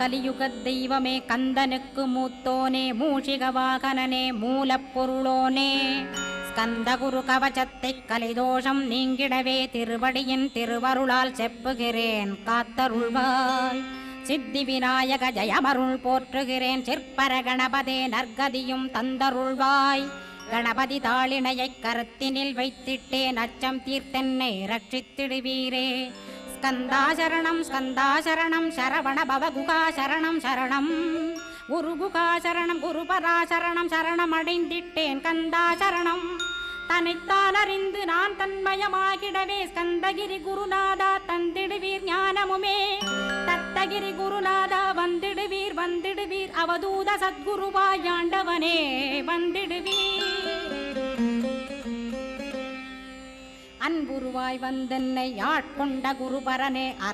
கலியுகத் தெய்வமே கந்தனுக்கு மூத்தோனே மூஷிக வாகனனே மூலப்பொருளோனே ஸ்கந்தகுரு கவசத்தை கலிதோஷம் நீங்கிடவே திருவடியின் திருவருளால் செப்புகிறேன் காத்தருள்வாய். சித்தி விநாயக ஜயமருள் போற்றுகிறேன் சிற்பர கணபதே நற்கதியும் தந்தருள்வாய். கணபதி தாளினையை கருத்தினில் வைத்திட்டேன் அச்சம் தீர்த்தென்னை ரட்சித்திடுவீரே. ஸ்கந்தாசரணம் ஸ்கந்தாசரணம் சரவண பவகுகாசரணம் சரணம் குருகுகாசரணம் குருபராசரணம் சரணம் அடைந்திட்டேன் கந்தாசரணம். தன்னைத்தான் அறிந்து நான் தன்மயமாகிடவே ஸ்கந்தகிரி குருநாதா தந்திடுவீர் ஞானமுமே. தத்தகிரி குருநாதா வந்திடுவீர் வந்திடுவீர் அவதூத சத்குருவாயாண்டவனே வந்திடுவீர். அன்புருவாய் வந்தென்னை ஆட்கொண்ட குருபரனே